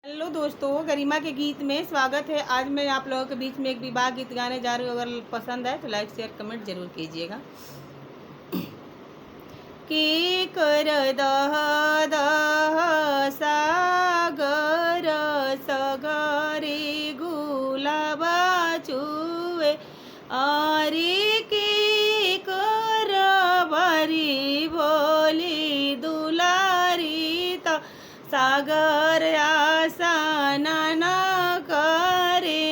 Hello दोस्तों, गरिमा के गीत में स्वागत है। आज मैं आप लोगों के बीच में एक विवाह गीत गाने जा रही हूँ। अगर पसंद आए तो लाइक शेयर कमेंट जरूर कीजिएगा। की कर दह दह सागर सगरे गुलाबा चुए आरी की कर बरी बोली दुलारी त सागर आसाना न करे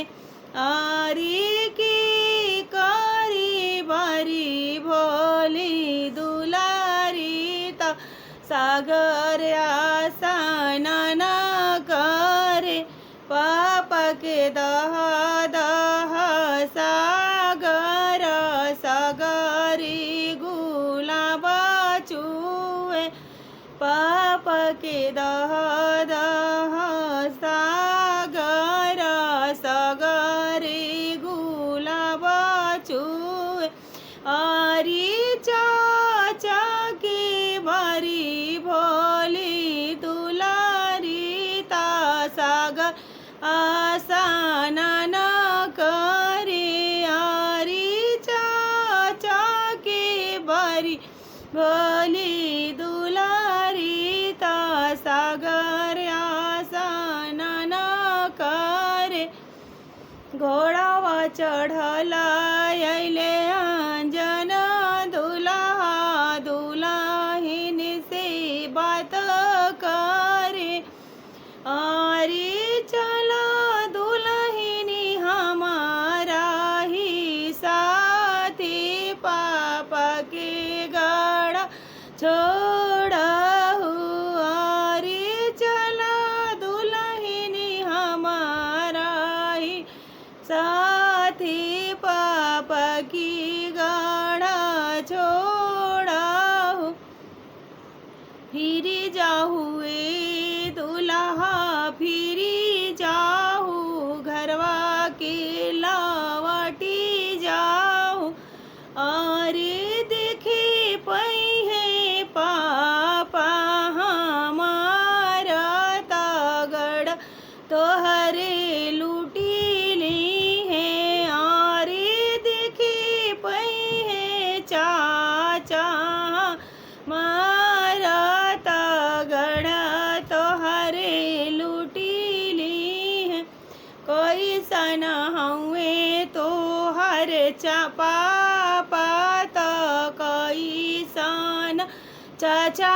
आरी की करी बरी भोली दुलारी त सागर आसाना न करे पापा के दह दह सागर सगरी गुलाबा चुए पापा के दह दह सागर सगरे गुलाबा चुए आरी चाचा की बरी भोली दुलारी ता सागर आसाना न करे आरी चाचा की बरी भोली दुलारी ता सागर आसाना न करे घोड़ावा चढ़ला अइले अंजन दुल्हा दुल्हिन से बात करे आरी चला दुल्हिनी हमारा ही साथी पापा के गड़ा छोड़हु आरी चला दुल्हिनी हमारा ही साथी पापा की गड़ा छोड़हु फिरी जाहुए दुल्हा फिरी जाहू घरवा के लावटी जाहू अरे देखे पहे पापा हमारा तगड़ तोहरे लूटीली है अरे देखे पहे चाचा मारा तगड़ तोहरे लूटीली है कोई सन हुए तो हर पापा तो कोई सन चाचा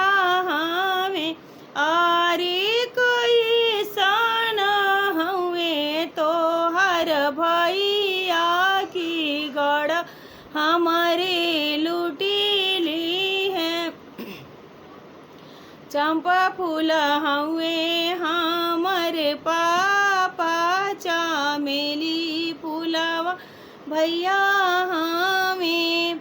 हमें आरे कोई सन हुए तो हर भैया की गड़ हमारे लूटीली है चंपा फूल हुए हमारे पापा चमेली फूलवा भैया हमें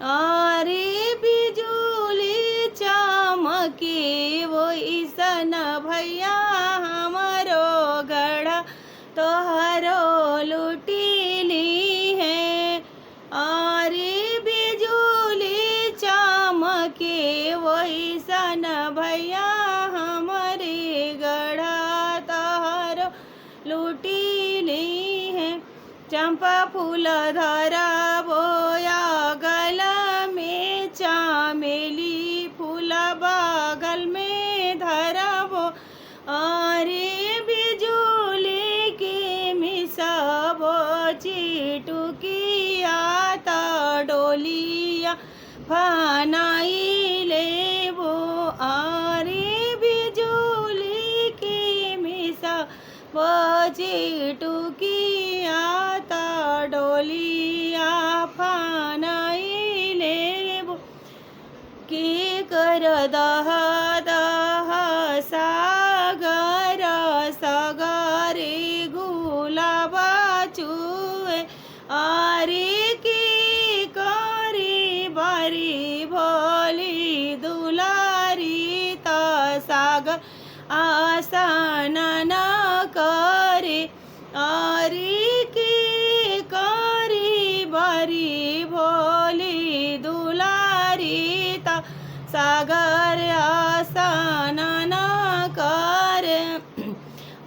आरे बिजुली चमके वो ईसन भैया हमारो गढ़ा तोहरो लुटीली है आरे बिजुली चमके वो ईसन भैया हमारे गढ़ा तोहरो लुटीली है चंपा फूल धरा बोया गला में चमेली फूल बगल में धरा वो अरे बिजुली की मिसबो चिटुकिया ता डोलिया फनाई ले वो अरे बिजुली की मिसा बची टुकिया ता डोलिया फनाई ले वो की कर दह दह सागर सगरे गुलाबा चुए आरे की करी बारी भोली दुलारी ता सागर आसाना न करे आरी की करी बारी भोली दुलारी ता सागर आसान न कर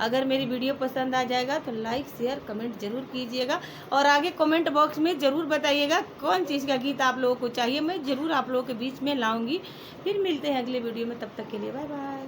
अगर मेरी वीडियो पसंद आ जाएगा तो लाइक शेयर कमेंट जरूर कीजिएगा, और आगे कमेंट बॉक्स में ज़रूर बताइएगा कौन चीज़ का गीत आप लोगों को चाहिए, मैं ज़रूर आप लोगों के बीच में लाऊंगी। फिर मिलते हैं अगले वीडियो में, तब तक के लिए बाय बाय।